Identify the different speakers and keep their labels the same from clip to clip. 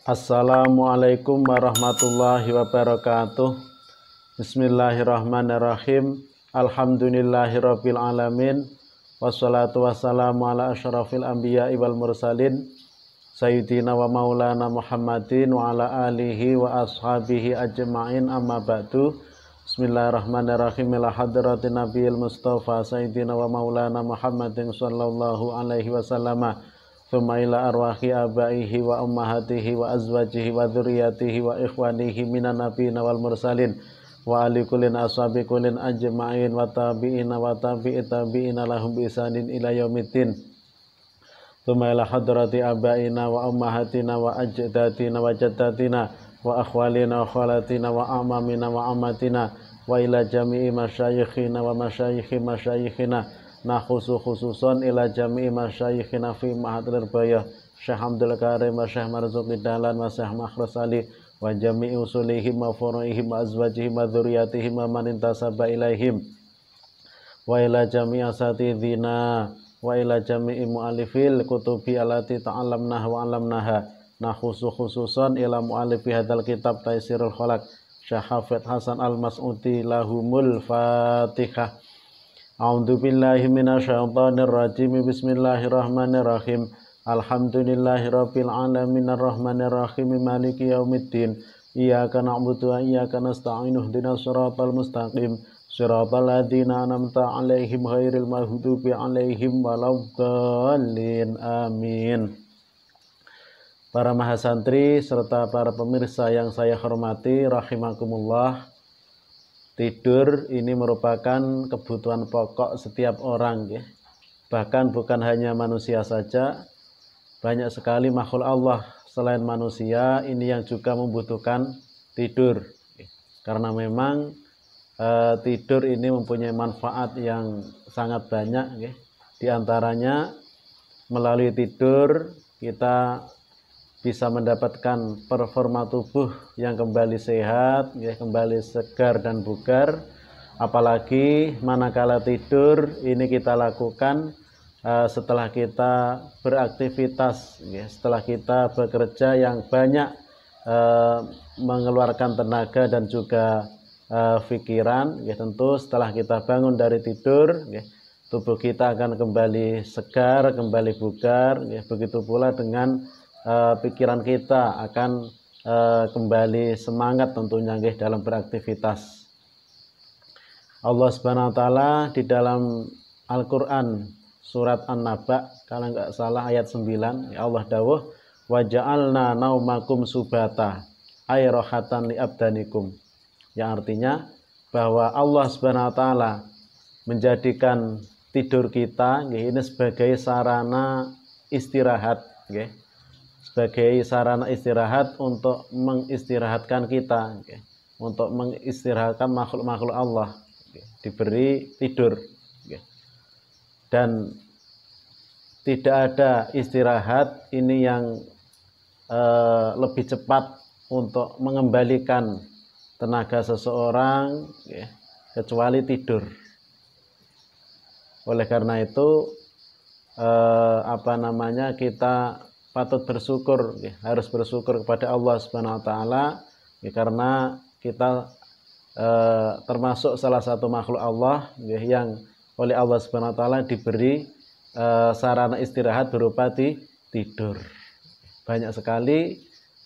Speaker 1: Assalamualaikum warahmatullahi wabarakatuh. Bismillahirrahmanirrahim. Alhamdulillahirabbil alamin. Wassalatu wassalamu ala asyrafil anbiya'i wal mursalin sayyidina wa maulana Muhammadin wa ala alihi wa ashabihi ajma'in, amma ba'du. Bismillahirrahmanirrahim. Ila hadratin nabiyil mustafa sayyidina wa maulana Muhammadin sallallahu alaihi wasallama, thumma ila arwahi abaihi wa ummahatihi wa azwajihi wa dzurriyyatihi wa ikhwanihi minan nabiyina wal mursalin wa ali kullin ashabi kullin ajma'in wa tabi'ina wa tabi'i tabi'ina lahum bi ihsanin ila yaumiddin. Thumma ila hadrati abaina wa ummahatina wa ajdatina wa jaddatina wa akhwalina wa khalatina wa amamina wa amatina wa ila jami'i masyayikhina wa masyayikhi masyayikhina. Nah khususon ila jami'i masyayikhina fi ma'hadil bayah Syekh Abdul Karim wa Syekh Marzuki Dahlan wa Syekh Makhras Ali wa jami'i usulihim wa furu'ihim wa azwajihim wa dzurriyyatihim wa man intasaba ilaihim wa ila jami'i asatidina wa ila jami'i mu'alifil kutubi alati ta'alamnaha wa alamnaha. Nah khususon ila mu'alifi hadal kitab Taisirul Khalaq Syekh Hafidh Hasan Al-Mas'udi lahumul Fatihah. A'udzu billahi minasyaitonir rajim. Bismillahirrahmanirrahim. Alhamdulillahirabbil alamin arrahmanir rahim maliki yaumiddin. Iyyaka na'budu wa iyyaka nasta'in ihdinas siratal mustaqim siratal ladzina an'amta 'alaihim ghairil maghdubi 'alaihim waladdallin. Amin. Para mahasantri serta para pemirsa yang saya hormati rahimakumullah. Tidur ini merupakan kebutuhan pokok setiap orang, ya. Bahkan bukan hanya manusia saja, banyak sekali makhluk Allah selain manusia ini yang juga membutuhkan tidur, ya. Karena memang tidur ini mempunyai manfaat yang sangat banyak, ya. Di antaranya melalui tidur kita bisa mendapatkan performa tubuh yang kembali sehat, ya, kembali segar dan bugar. Apalagi manakala tidur ini kita lakukan setelah kita beraktivitas, ya, setelah kita bekerja yang banyak mengeluarkan tenaga dan juga pikiran, ya. Tentu setelah kita bangun dari tidur, ya, tubuh kita akan kembali segar, kembali bugar, ya. Begitu pula dengan pikiran kita akan kembali semangat tentunya, nggih, dalam beraktivitas. Allah Subhanahu wa taala di dalam Al-Qur'an surat An-Naba kalau enggak salah ayat 9, ya, Allah dawuh wa ja'alna naumakum subata ay rahatan li abdanikum, yang artinya bahwa Allah Subhanahu wa taala menjadikan tidur kita, nggih, ini sebagai sarana istirahat, nggih. Sebagai sarana istirahat untuk mengistirahatkan kita, okay, untuk mengistirahatkan makhluk-makhluk Allah, okay, diberi tidur, okay. Dan tidak ada istirahat ini yang lebih cepat untuk mengembalikan tenaga seseorang, okay, kecuali tidur. Oleh karena itu kita patut bersyukur, ya, harus bersyukur kepada Allah Subhanahu wa taala, ya, karena kita termasuk salah satu makhluk Allah, ya, yang oleh Allah Subhanahu wa taala diberi sarana istirahat berupa tidur. Banyak sekali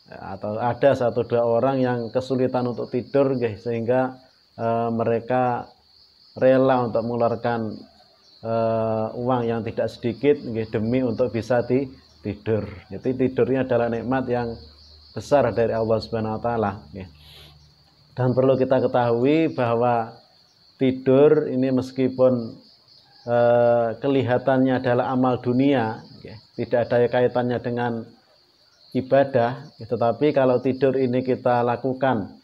Speaker 1: atau ada 1-2 orang yang kesulitan untuk tidur, ya, sehingga mereka rela untuk mengeluarkan uang yang tidak sedikit, ya, demi untuk bisa tidur. Jadi tidurnya adalah nikmat yang besar dari Allah Subhanahu wa taala, ya. Dan perlu kita ketahui bahwa tidur ini meskipun kelihatannya adalah amal dunia, ya, tidak ada kaitannya dengan ibadah, ya, tetapi kalau tidur ini kita lakukan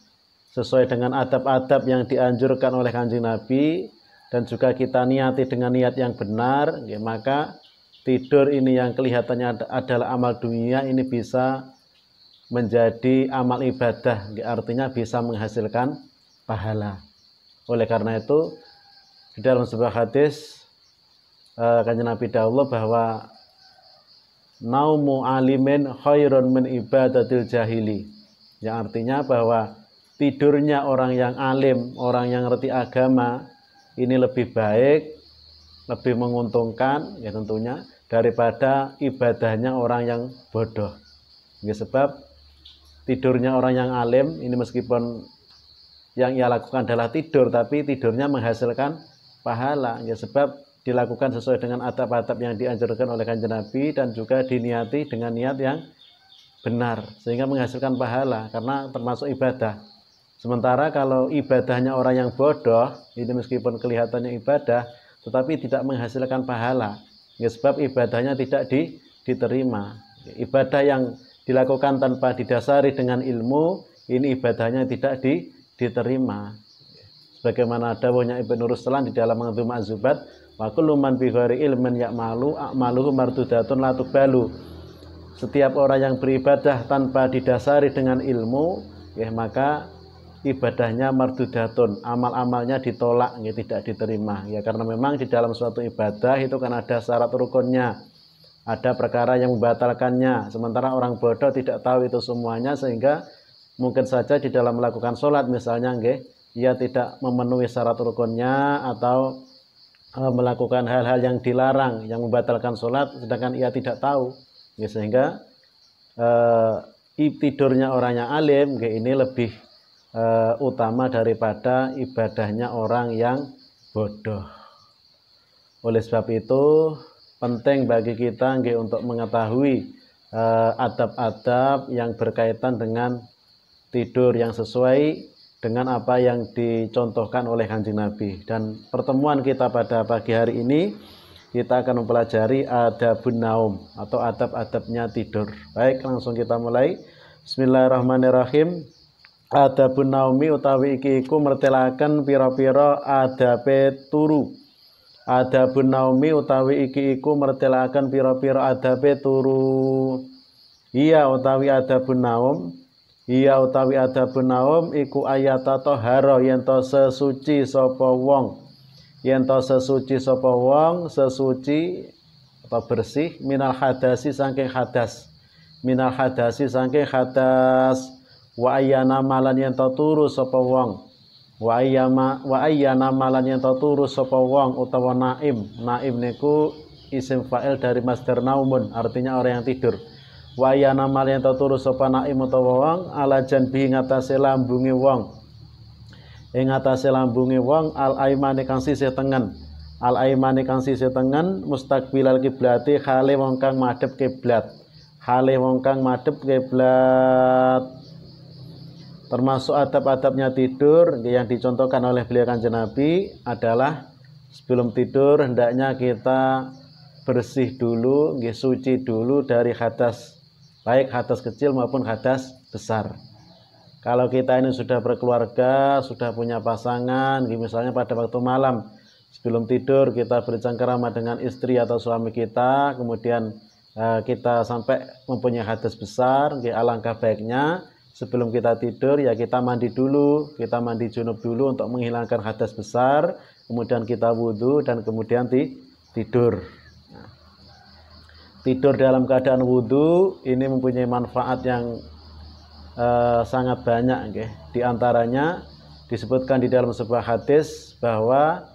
Speaker 1: sesuai dengan adab-adab yang dianjurkan oleh Kanjeng Nabi dan juga kita niati dengan niat yang benar, ya, maka tidur ini yang kelihatannya adalah amal dunia ini bisa menjadi amal ibadah, artinya bisa menghasilkan pahala. Oleh karena itu di dalam sebuah hadis Kanjeng Nabi dawuh bahwa naumu alimin khairun min ibadatil jahili. Yang artinya bahwa tidurnya orang yang alim, orang yang ngerti agama ini lebih baik, lebih menguntungkan ya tentunya daripada ibadahnya orang yang bodoh. Ya, sebab tidurnya orang yang alim ini meskipun yang ia lakukan adalah tidur, tapi tidurnya menghasilkan pahala. Ya, sebab dilakukan sesuai dengan adab-adab yang dianjurkan oleh Kanjeng Nabi dan juga diniati dengan niat yang benar sehingga menghasilkan pahala karena termasuk ibadah. Sementara kalau ibadahnya orang yang bodoh ini meskipun kelihatannya ibadah tetapi tidak menghasilkan pahala. Ya, sebab ibadahnya tidak diterima. Ibadah yang dilakukan tanpa didasari dengan ilmu ini ibadahnya tidak diterima. Sebagaimana dawuhnya Ibnu Ruslan di dalam Manzum Az-Zubat, wa kullu man bi ghairi ilmin ya'malu a'maluhu mardudatun la tuqbalu. Setiap orang yang beribadah tanpa didasari dengan ilmu, ya maka ibadahnya mardudatun, amal-amalnya ditolak, ya tidak diterima. Ya karena memang di dalam suatu ibadah itu kan ada syarat rukunnya, ada perkara yang membatalkannya. Sementara orang bodoh tidak tahu itu semuanya sehingga mungkin saja di dalam melakukan sholat misalnya ia tidak memenuhi syarat rukunnya atau melakukan hal-hal yang dilarang yang membatalkan sholat sedangkan ia tidak tahu ya, sehingga tidurnya orang yang alim ini lebih utama daripada ibadahnya orang yang bodoh. Oleh sebab itu penting bagi kita untuk mengetahui adab-adab yang berkaitan dengan tidur yang sesuai dengan apa yang dicontohkan oleh Kanjeng Nabi. Dan pertemuan kita pada pagi hari ini kita akan mempelajari adabun naum atau adab-adabnya tidur. Baik, langsung kita mulai. Bismillahirrahmanirrahim. Adabun naumi utawi iki iku mertelaken pira-pira adabe turu. Adabun naumi utawi iki iku mertelaken pira-pira adabe turu. Iya utawi adabun naum, iya utawi adabun naum iku ayata toharo yento sesuci sapa wong. Yento sesuci sapa wong, sesuci atau bersih minal hadasi saking hadas. Minal hadasi saking hadas. Wa ayyana malan yento turu sapa wong. Wa ayyana malan yento turu sapa wong utawa naim. Naim niku isim fa'il dari masdar naumun, artinya orang yang tidur. Wa ayyana malan yento turu sapa naim utawa wong ala janbi ngatasé lambunge wong. Ing atase lambunge wong al aimane kang sisih tengen. Al aimane kang sisih tengen mustaqbilal kiblati khale wong kang madhep kiblat. Khale wong kang madhep kiblat. Termasuk adab-adabnya tidur yang dicontohkan oleh beliau Kanjeng Nabi adalah sebelum tidur hendaknya kita bersih dulu, suci dulu dari hadas, baik hadas kecil maupun hadas besar. Kalau kita ini sudah berkeluarga, sudah punya pasangan, misalnya pada waktu malam sebelum tidur kita bercengkerama dengan istri atau suami kita, kemudian kita sampai mempunyai hadas besar, alangkah baiknya sebelum kita tidur ya kita mandi dulu, kita mandi junub dulu untuk menghilangkan hadas besar, kemudian kita wudhu dan kemudian tidur. Nah, tidur dalam keadaan wudhu ini mempunyai manfaat yang sangat banyak. Di antaranya disebutkan di dalam sebuah hadis bahwa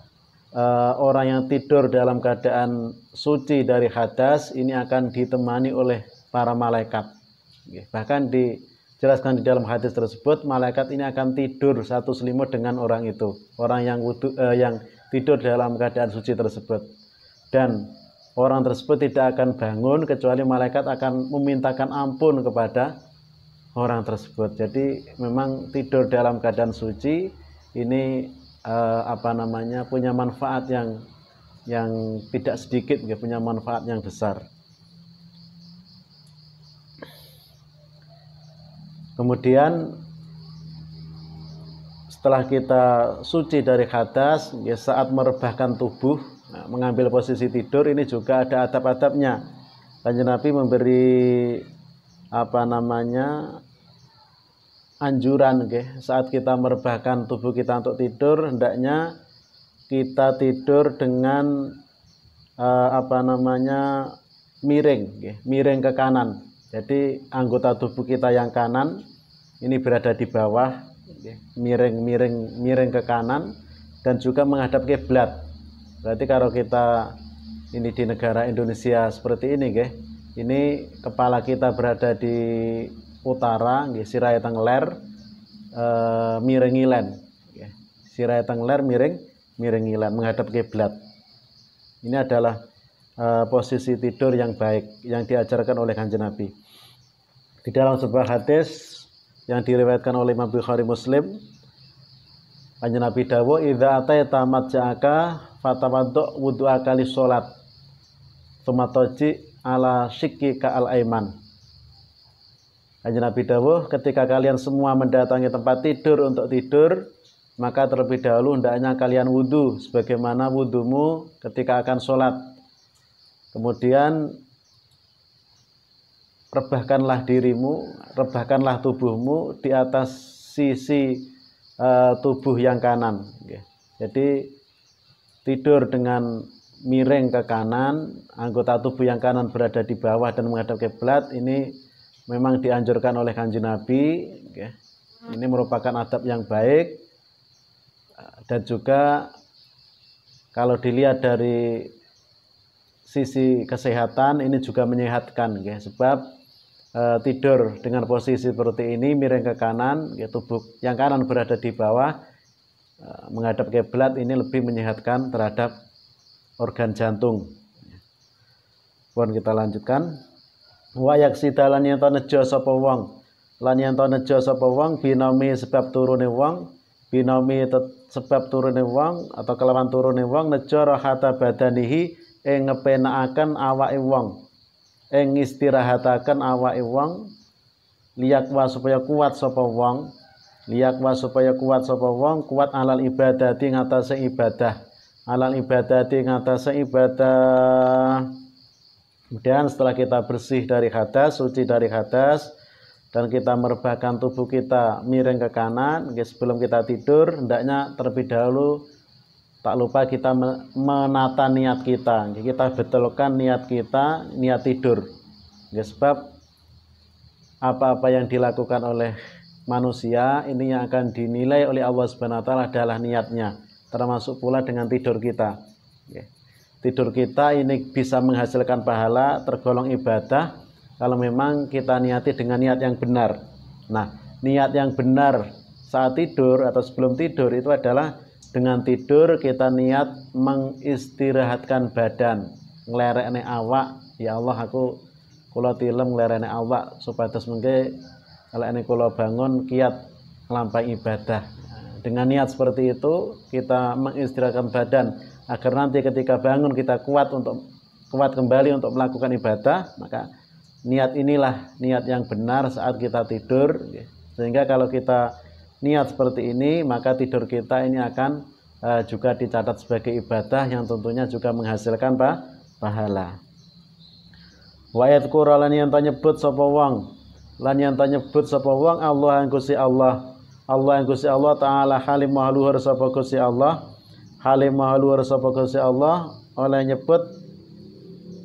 Speaker 1: orang yang tidur dalam keadaan suci dari hadas ini akan ditemani oleh para malaikat. Bahkan dijelaskan di dalam hadis tersebut malaikat ini akan tidur satu selimut dengan orang itu, orang yang yang tidur dalam keadaan suci tersebut, dan orang tersebut tidak akan bangun kecuali malaikat akan memintakan ampun kepada orang tersebut. Jadi memang tidur dalam keadaan suci ini punya manfaat yang tidak sedikit, punya manfaat yang besar. Kemudian setelah kita suci dari hadas, saat merebahkan tubuh, mengambil posisi tidur ini juga ada adab-adabnya. Kanjeng Nabi memberi anjuran saat kita merebahkan tubuh kita untuk tidur hendaknya kita tidur dengan miring, miring ke kanan. Jadi anggota tubuh kita yang kanan ini berada di bawah, miring ke kanan dan juga menghadap kiblat. Berarti kalau kita ini di negara Indonesia seperti ini, ini kepala kita berada di utara, sirai tengler, miring ngilen, sirai tengler miring ngilen menghadap kiblat. Ini adalah posisi tidur yang baik yang diajarkan oleh Kanjeng Nabi. Di dalam sebuah hadis yang diriwayatkan oleh Imam Bukhari Muslim, Kanjeng Nabi dawuh, "Idza ataita matja'aka fatawaddu wudu'aka lis salat, tsumma taji ala shiqqika al-aiman." Kanjeng Nabi dawuh, ketika kalian semua mendatangi tempat tidur untuk tidur, maka terlebih dahulu hendaknya kalian wudu sebagaimana wudumu ketika akan sholat. Kemudian rebahkanlah dirimu, rebahkanlah tubuhmu di atas sisi tubuh yang kanan. Jadi tidur dengan miring ke kanan, anggota tubuh yang kanan berada di bawah dan menghadap kiblat, ini memang dianjurkan oleh Kanjeng Nabi. Ini merupakan adab yang baik dan juga kalau dilihat dari sisi kesehatan ini juga menyehatkan, sebab tidur dengan posisi seperti ini miring ke kanan, tubuh yang kanan berada di bawah menghadap kiblat, ini lebih menyehatkan terhadap organ jantung. Pun kita lanjutkan. Wa yaksida lan yen to nejo sapa wong, lan yen to nejo sapa wong binomi sebab turune wong, binomi sebab turune wong atau kelawan turune wong, nejo rahata badanihi ing ngepenakaken awake wong, ing istirahataken awake wong, liyakwa supaya kuat sapa wong, liyakwa supaya kuat sapa wong, kuat alal ibadati ngatasé ibadah, alal ibadati ngatasé ibadah. Kemudian setelah kita bersih dari hadas, suci dari hadas, dan kita merebahkan tubuh kita miring ke kanan, sebelum kita tidur hendaknya terlebih dahulu tak lupa kita menata niat kita. Kita betulkan niat kita, niat tidur. Sebab apa-apa yang dilakukan oleh manusia ini yang akan dinilai oleh Allah Subhanahu wa taala adalah niatnya, termasuk pula dengan tidur kita. Tidur kita ini bisa menghasilkan pahala, tergolong ibadah kalau memang kita niati dengan niat yang benar. Nah, niat yang benar saat tidur atau sebelum tidur itu adalah dengan tidur kita niat mengistirahatkan badan, nglerekne awak. Ya Allah, aku kula tilem nglerekne awak supados mengke elekne kula bangun kiat nglampahi ibadah. Dengan niat seperti itu kita mengistirahatkan badan agar nanti ketika bangun kita kuat kembali untuk melakukan ibadah. Maka niat inilah niat yang benar saat kita tidur, sehingga kalau kita niat seperti ini maka tidur kita ini akan juga dicatat sebagai ibadah yang tentunya juga menghasilkan pahala. Wa yadhkuru lan yen nyebut sapa wong, lan yen nyebut sapa wong Allah yang Gusti Allah, Allah yang Gusti Allah taala halim mahluhur sapa Gusti Allah, halim mahluhur sapa Gusti Allah oleh nyebut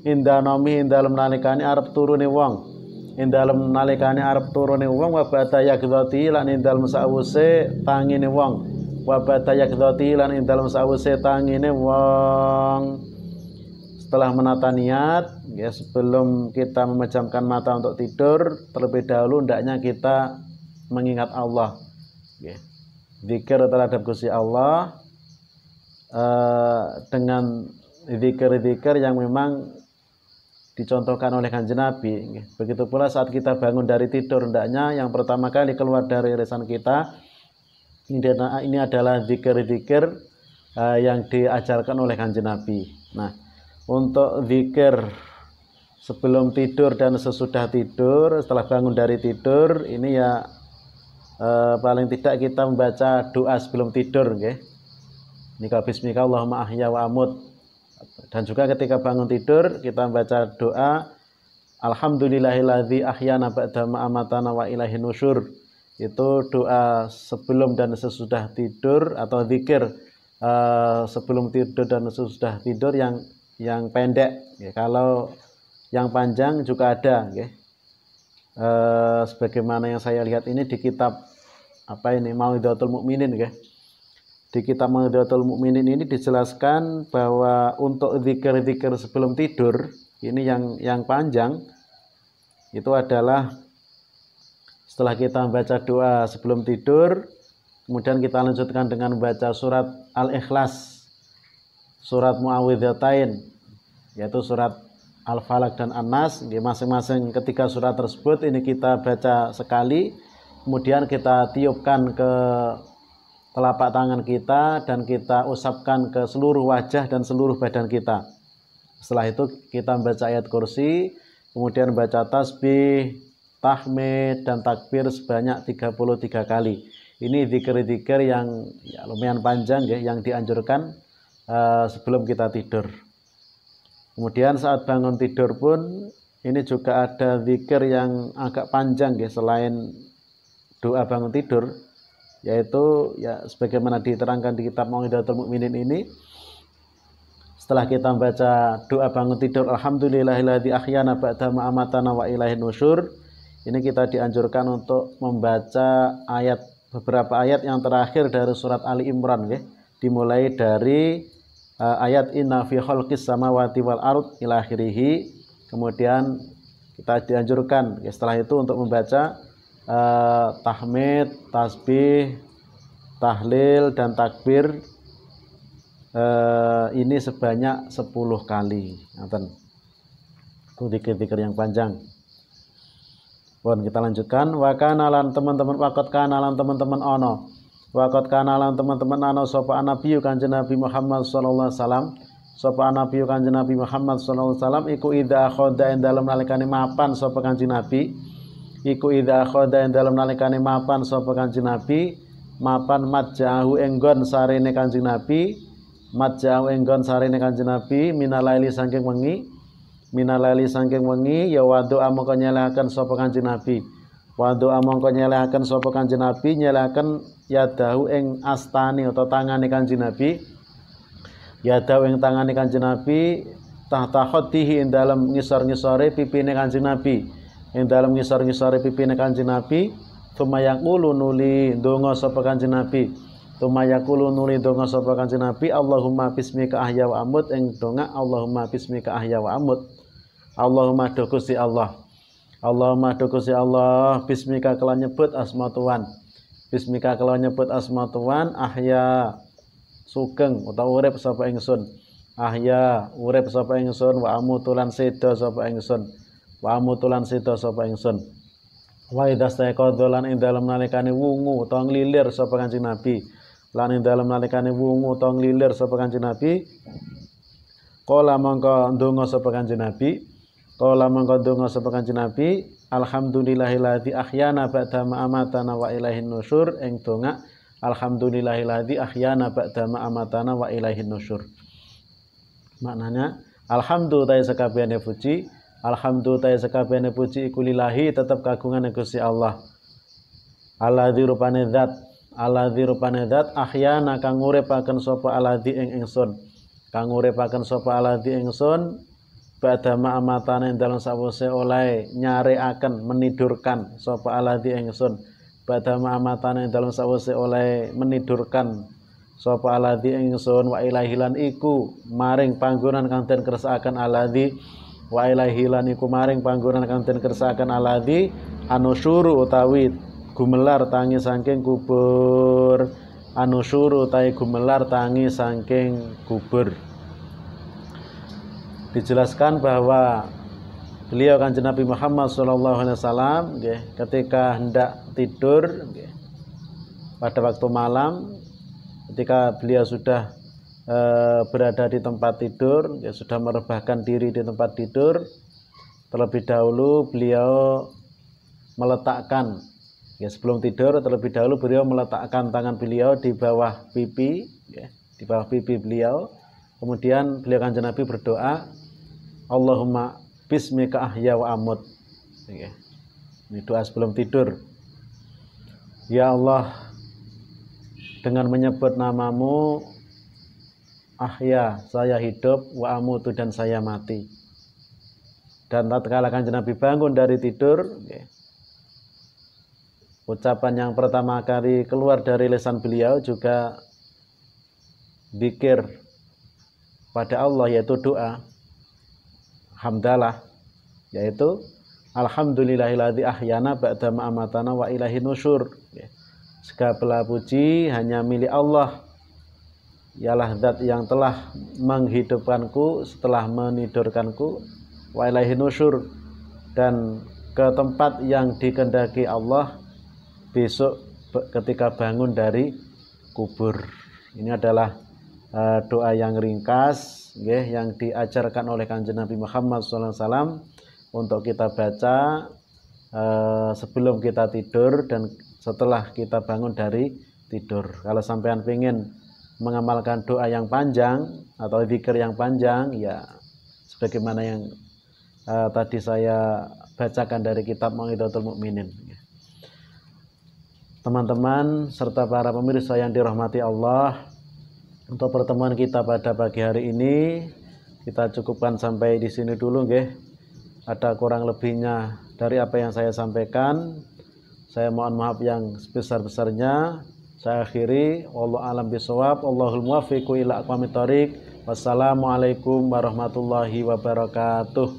Speaker 1: indanomi indalem nalikane arep turune wong, indalem nalikane arep turune wong, wa ba'da yakdhati lan indalem sawuse tangine wong, wa ba'da yakdhati lan indalem sawuse tangine wong. Setelah menata niat, sebelum kita memejamkan mata untuk tidur, terlebih dahulu hendaknya kita mengingat Allah, zikir terhadap Gusti Allah, dengan zikir-zikir yang memang dicontohkan oleh Kanjeng Nabi. Begitu pula saat kita bangun dari tidur, hendaknya yang pertama kali keluar dari lisan kita ini adalah zikir-zikir yang diajarkan oleh Kanjeng Nabi. Nah, untuk zikir sebelum tidur dan sesudah tidur, setelah bangun dari tidur, ini ya paling tidak kita membaca doa sebelum tidur, Nika bismika Allahumma ahya wa amut. Dan juga ketika bangun tidur kita membaca doa alhamdulillahilladzi ahyana ba'da ma amatana wa ilaihi nusyur. Itu doa sebelum dan sesudah tidur atau zikir sebelum tidur dan sesudah tidur yang pendek. Kalau yang panjang juga ada, nggih. Sebagaimana yang saya lihat ini di kitab apa ini, Mau'izatul Mukminin, nggih. Di kitab Mau'izatul Mukminin ini dijelaskan bahwa untuk zikir-zikir sebelum tidur ini yang panjang itu adalah setelah kita membaca doa sebelum tidur, kemudian kita lanjutkan dengan membaca surat Al-Ikhlas, surat Mu'awwidzatain, yaitu surat Al-Falaq dan An-Nas. Masing-masing ketiga surat tersebut ini kita baca sekali, kemudian kita tiupkan ke telapak tangan kita dan kita usapkan ke seluruh wajah dan seluruh badan kita. Setelah itu kita membaca ayat kursi, kemudian baca tasbih, tahmid dan takbir sebanyak 33 kali. Ini zikir-zikir yang lumayan panjang ya, yang dianjurkan sebelum kita tidur. Kemudian saat bangun tidur pun ini juga ada zikir yang agak panjang ya, selain doa bangun tidur, yaitu ya sebagaimana diterangkan di kitab Mau'izatul Mukminin ini. Setelah kita membaca doa bangun tidur, alhamdulillahilladzi ahyana ba'da ma amatana wa ilaihin nusyur, ini kita dianjurkan untuk membaca beberapa ayat yang terakhir dari surat Ali Imran ya. Dimulai dari ayat inna fi khalqis samawati wal ard ila akhirih. Kemudian kita dianjurkan ya, setelah itu untuk membaca tahmid, tasbih, tahlil dan takbir ini sebanyak 10 kali. Itu zikir-zikir yang panjang. Pun kita lanjutkan. Wa kana lan teman-teman, waqat kana lan teman-teman ono. Waqat kana lan teman-teman ono sapa nabi Kanjeng Nabi Muhammad sallallahu alaihi wasallam. Sapa nabi Kanjeng Nabi Muhammad sallallahu alaihi wasallam iku idza akhadha ing dalem nalikane mapan sapa Kanjeng Nabi. Iku idza akhadha ing dalem nalikane mapan sapa Kanjeng Nabi, mapan majjahu enggon sarene Kanjeng Nabi, majjahu enggon sarene Kanjeng Nabi minalaili saking wengi. Minalaili saking wengi ya wadu amangka nyelahaken sapa Kanjeng Nabi. Wadu amangka nyelahaken sapa Kanjeng Nabi, nyelahaken yadahu ing astani atau tangane Kanjeng Nabi. Yadahu ing tangane Kanjeng Nabi tahta khaddihi ing dalem ngisor-ngisore pipine Kanjeng Nabi. Ing dalem ngisor-ngisore pipine Kanjeng Nabi, sumayaqulu nuli donga sapa Kanjeng Nabi. Sumayaqulu nuli donga sapa Kanjeng Nabi, Allahumma bismika ahya wa amut, ing donga Allahumma bismika ahya wa amut. Allahumma do Gusti Allah. Allahumma do Gusti Allah, bismika kelawan nyebut asma Tuhan. Bismika kelawan nyebut asma Tuhan, ahya sugeng utawa urip sapa ingsun. Ahya urip sapa ingsun, wa amutulan seda sapa ingsun. Wa amutulan seda sapa ingsun. Wa idza staqadha lan ing dalem nalikane wungu utawa nglilir sapa Kanjeng Nabi. Lan ing dalem nalikane wungu utawa nglilir sapa Kanjeng Nabi. Qala mangka ndonga sapa Kanjeng Nabi. Qala mangka ndonga sapa Kanjeng Nabi, alhamdulillahilladzi ahyana ba'da ma amatana wa ilaihin nusyur, ing donga alhamdulillahilladzi ahyana ba'da ma amatana wa ilaihin nusyur. Maknanya alhamdulillah sakabehane puji, alhamdulillah sakabehane puji iku lillahi tetep kagungan Gusti Allah. Alladzi rupane zat, alladzi rupane zat ahyana kang uripaken sapa alladzi ing ingsun. Kang uripaken sapa alladzi ingsun ba'da ma amatane dalam sawise oleh nyareaken menidurkan sapa alladzi ingsun. Ba'da ma amatane dalam sawise oleh menidurkan sapa alladzi ingsun wa ilaihi lan iku maring panggonan kang den kersakaken alladzi wa ilaihi lan iku maring panggonan kang den kersakaken alladzi anusyuru utawi gumelar tangi saking kubur. Anusyuru utawi gumelar tangi saking kubur. Dijelaskan bahwa beliau Kanjeng Nabi Muhammad SAW ketika hendak tidur pada waktu malam, ketika beliau sudah berada di tempat tidur, sudah merebahkan diri di tempat tidur, terlebih dahulu beliau meletakkan, sebelum tidur terlebih dahulu beliau meletakkan tangan beliau di bawah pipi, di bawah pipi beliau. Kemudian beliau Kanjeng Nabi berdoa, Allahumma bismika ahya wa amut. Ini doa sebelum tidur. Ya Allah, dengan menyebut namamu, ahya saya hidup, wa amutu dan saya mati. Dan tatkala Kanjeng Nabi bangun dari tidur, ucapan yang pertama kali keluar dari lisan beliau juga zikir pada Allah, yaitu doa hamdalah, yaitu alhamdulillahilladzi ahyana ba'da ma amatana wa ilaihin nusyur. Segala puji hanya milik Allah, ialah zat yang telah menghidupkanku setelah menidurkanku, wa ilaihin nusyur, dan ke tempat yang dikehendaki Allah besok ketika bangun dari kubur. Ini adalah doa yang ringkas yang diajarkan oleh Kanjeng Nabi Muhammad SAW untuk kita baca sebelum kita tidur dan setelah kita bangun dari tidur. Kalau sampean pengen mengamalkan doa yang panjang atau zikir yang panjang, ya sebagaimana yang tadi saya bacakan dari kitab Mau'izatul Mukminin. Teman-teman serta para pemirsa yang dirahmati Allah, untuk pertemuan kita pada pagi hari ini kita cukupkan sampai di sini dulu, nggih. Ada kurang lebihnya dari apa yang saya sampaikan, saya mohon maaf yang sebesar-besarnya. Saya akhiri, wallahu a'lam bishawab, Allahul muwaffiq ila aqwamit thoriq. Wassalamualaikum warahmatullahi wabarakatuh.